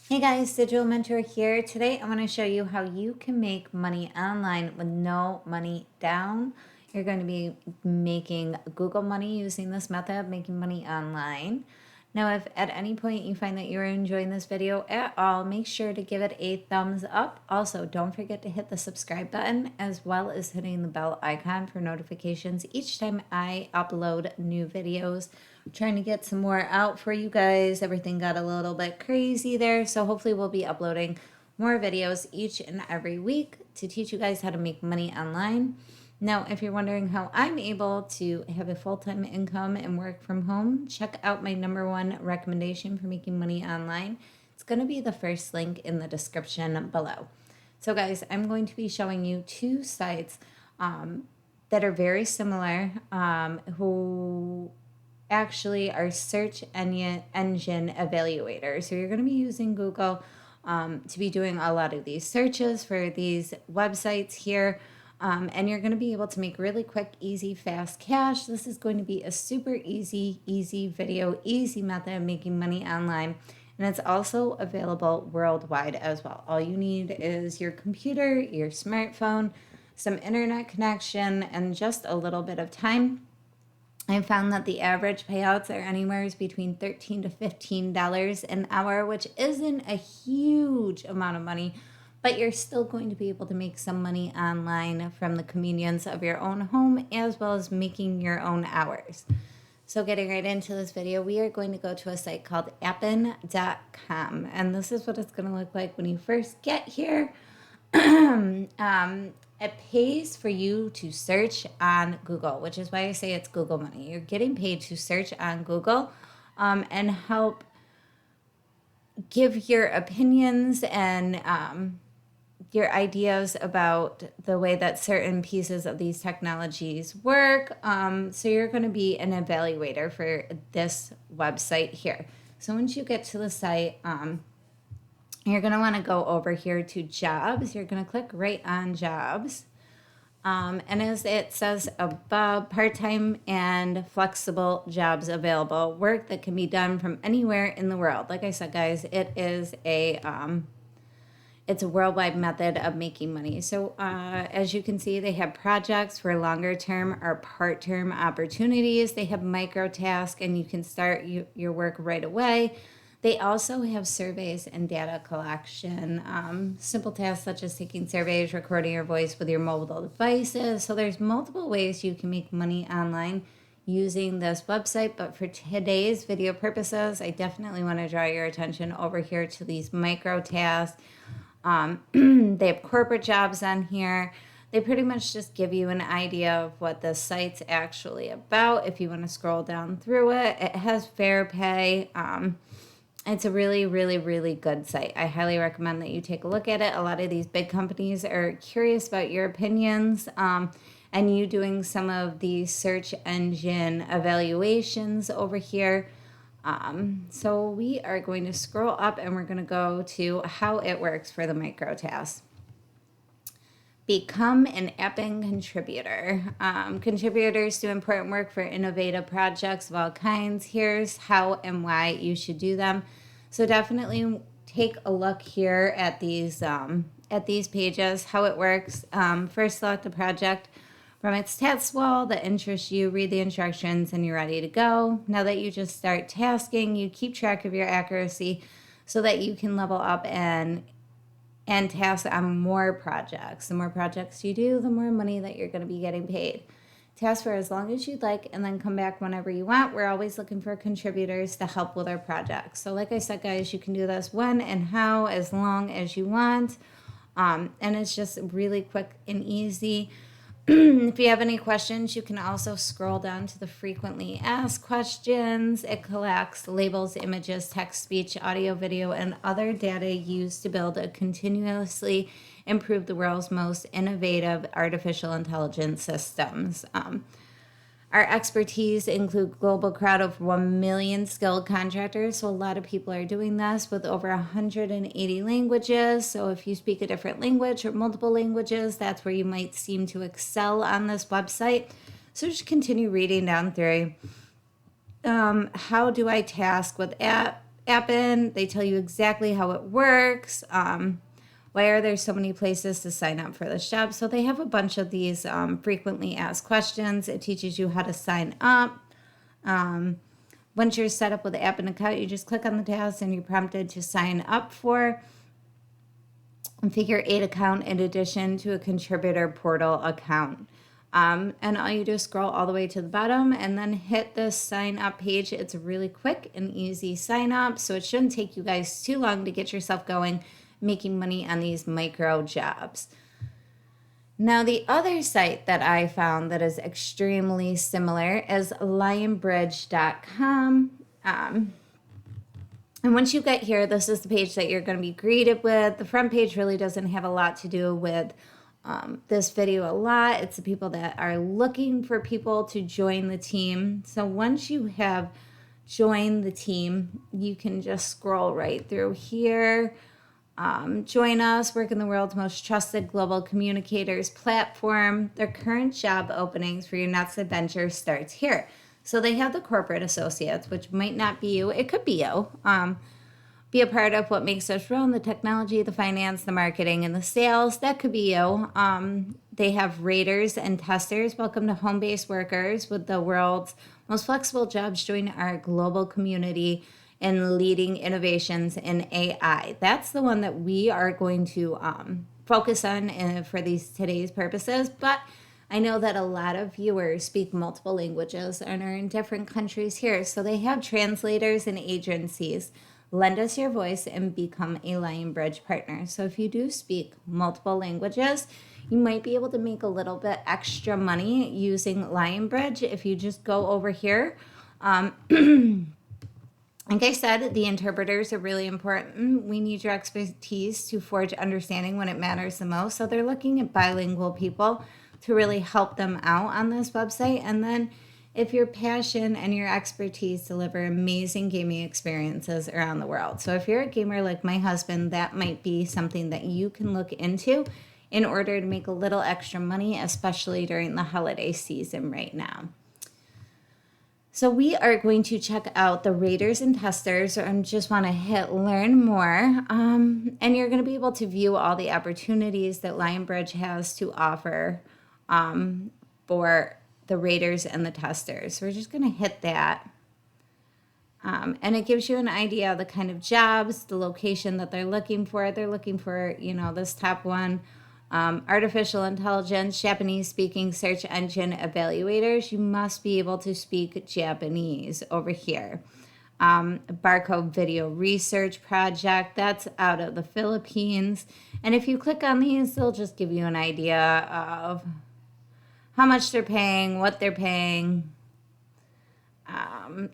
Hey guys, Digital Mentor here. Today I want to show you how you can make money online with no money down. You're going to be making Google money using this method of making money online. Now, if at any point you find that you're enjoying this video at all, make sure to give it a thumbs up. Also, don't forget to hit the subscribe button as well as hitting the bell icon for notifications each time I upload new videos. I'm trying to get some more out for you guys. Everything got a little bit crazy there, so hopefully we'll be uploading more videos each and every week to teach you guys how to make money online. Now, if you're wondering how I'm able to have a full-time income and work from home, check out my #1 recommendation for making money online. It's going to be the first link in the description below. So guys, I'm going to be showing you two sites that are very similar, who actually are search engine evaluators. So you're going to be using Google to be doing a lot of these searches for these websites here. And you're going to be able to make really quick, easy, fast cash. This is going to be a super easy video, easy method of making money online. And it's also available worldwide as well. All you need is your computer, your smartphone, some internet connection, and just a little bit of time. I found that the average payouts are anywhere between $13 to $15 an hour, which isn't a huge amount of money, but you're still going to be able to make some money online from the convenience of your own home as well as making your own hours. So getting right into this video, we are going to go to a site called Appen.com, and this is what it's going to look like when you first get here. It pays for you to search on Google, which is why I say it's Google money. You're getting paid to search on Google and help give your opinions and your ideas about the way that certain pieces of these technologies work. So you're going to be an evaluator for this website here. So once you get to the site, you're going to want to go over here to jobs. You're going to click right on jobs. And as it says above, part-time and flexible jobs available, work that can be done from anywhere in the world. Like I said, guys, it is it's a worldwide method of making money. So as you can see, they have projects for longer term or part-term opportunities. They have micro tasks, and you can start your work right away. They also have surveys and data collection, simple tasks such as taking surveys, recording your voice with your mobile devices. So there's multiple ways you can make money online using this website. But for today's video purposes, I definitely want to draw your attention over here to these micro tasks. They have corporate jobs on here. They pretty much just give you an idea of what the site's actually about. If you want to scroll down through it, it has fair pay. It's a really good site. I highly recommend that you take a look at it. A lot of these big companies are curious about your opinions, and you doing some of the search engine evaluations over here. So we are going to scroll up and we're going to go to how it works for the micro tasks. Become an Appen contributor. Contributors do important work for innovative projects of all kinds. Here's how and why you should do them. So definitely take a look here at these pages, how it works. First, select the project from its task wall that interests you, read the instructions, and you're ready to go. Now that you just start tasking, you keep track of your accuracy so that you can level up and task on more projects. The more projects you do, the more money that you're going to be getting paid. Task for as long as you'd like and then come back whenever you want. We're always looking for contributors to help with our projects. So like I said, guys, you can do this when and how, as long as you want. And it's just really quick and easy. If you have any questions, you can also scroll down to the frequently asked questions. It collects labels, images, text, speech, audio, video, and other data used to build a continuously improve the world's most innovative artificial intelligence systems. Our expertise include global crowd of 1 million skilled contractors. So a lot of people are doing this with over 180 languages. So if you speak a different language or multiple languages, that's where you might seem to excel on this website. So just continue reading down through. How do I task with Appen. They tell you exactly how it works. Why are there so many places to sign up for this job? So they have a bunch of these frequently asked questions. It teaches you how to sign up. Once you're set up with the Appen account, you just click on the task and you're prompted to sign up for a Figure 8 account in addition to a contributor portal account. And all you do is scroll all the way to the bottom and then hit the sign up page. It's a really quick and easy sign up, so it shouldn't take you guys too long to get yourself going making money on these micro jobs. Now, the other site that I found that is extremely similar is lionbridge.com. And once you get here, this is the page that you're going to be greeted with. The front page really doesn't have a lot to do with this video a lot. It's the people that are looking for people to join the team. So once you have joined the team, you can just scroll right through here. Join us, work in the world's most trusted global communicators platform. Their current job openings for your next adventure starts here. So they have the corporate associates, which might not be you. It could be you. Be a part of what makes us run, the technology, the finance, the marketing, and the sales. That could be you. They have raters and testers. Welcome to home-based workers with the world's most flexible jobs. Join our global community in leading innovations in AI. That's the one that we are going to focus on for today's purposes. But I know that a lot of viewers speak multiple languages and are in different countries here. So they have translators and agencies. Lend us your voice and become a Lionbridge partner. So if you do speak multiple languages, you might be able to make a little bit extra money using Lionbridge if you just go over here. Like I said, the interpreters are really important. We need your expertise to forge understanding when it matters the most. So they're looking at bilingual people to really help them out on this website. And then if your passion and your expertise deliver amazing gaming experiences around the world. So if you're a gamer like my husband, that might be something that you can look into in order to make a little extra money, especially during the holiday season right now. So we are going to check out the raters and testers and just want to hit learn more. And you're going to be able to view all the opportunities that Lionbridge has to offer for the raters and the testers. So we're just going to hit that. And it gives you an idea of the kind of jobs, the location that they're looking for. They're looking for, this top one. Artificial intelligence, Japanese-speaking search engine evaluators. You must be able to speak Japanese over here. Barcode Video Research Project, that's out of the Philippines. And if you click on these, they'll just give you an idea of how much they're paying, what they're paying,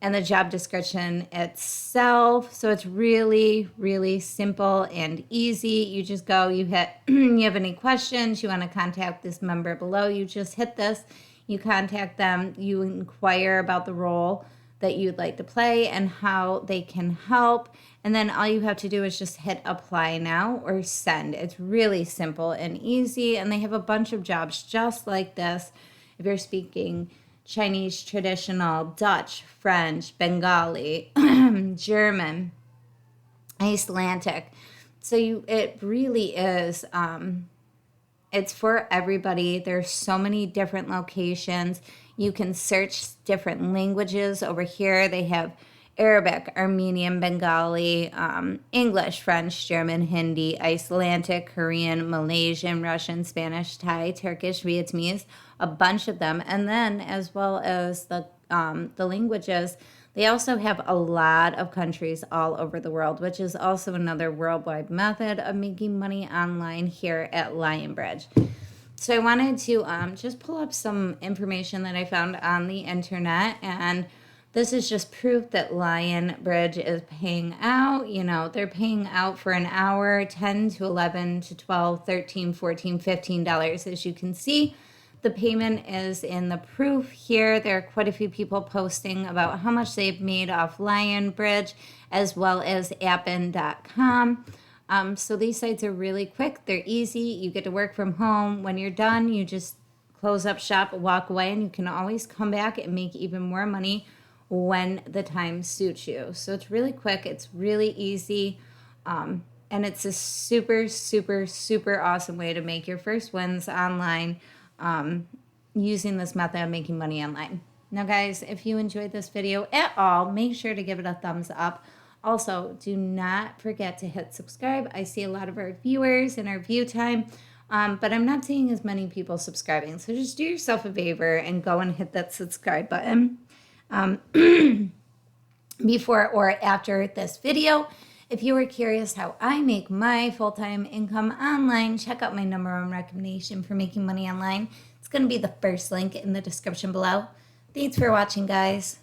and the job description itself. So it's really, really simple and easy. You just go, you hit, you have any questions, you want to contact this member below, you just hit this, you contact them, you inquire about the role that you'd like to play and how they can help. And then all you have to do is just hit apply now or send. It's really simple and easy. And they have a bunch of jobs just like this. If you're speaking Chinese traditional, Dutch, French, Bengali, German, Icelandic. So it really is, it's for everybody. There's so many different locations. You can search different languages over here. They have Arabic, Armenian, Bengali, English, French, German, Hindi, Icelandic, Korean, Malaysian, Russian, Spanish, Thai, Turkish, Vietnamese, a bunch of them. And then as well as the languages, they also have a lot of countries all over the world, which is also another worldwide method of making money online here at Lionbridge. So I wanted to just pull up some information that I found on the internet, and this is just proof that Lionbridge is paying out. They're paying out for an hour, 10 to 11 to 12, 13, 14, $15. As you can see, the payment is in the proof here. There are quite a few people posting about how much they've made off Lionbridge, as well as Appen.com. So these sites are really quick. They're easy. You get to work from home. When you're done, you just close up shop, walk away, and you can always come back and make even more money when the time suits you. So it's really quick, it's really easy, and it's a super, super, super awesome way to make your first wins online using this method of making money online. Now, guys, if you enjoyed this video at all, make sure to give it a thumbs up. Also, do not forget to hit subscribe. I see a lot of our viewers in our view time, but I'm not seeing as many people subscribing. So just do yourself a favor and go and hit that subscribe button before or after this video. If you are curious how I make my full-time income online, check out my #1 recommendation for making money online. It's going to be the first link in the description below. Thanks for watching, guys.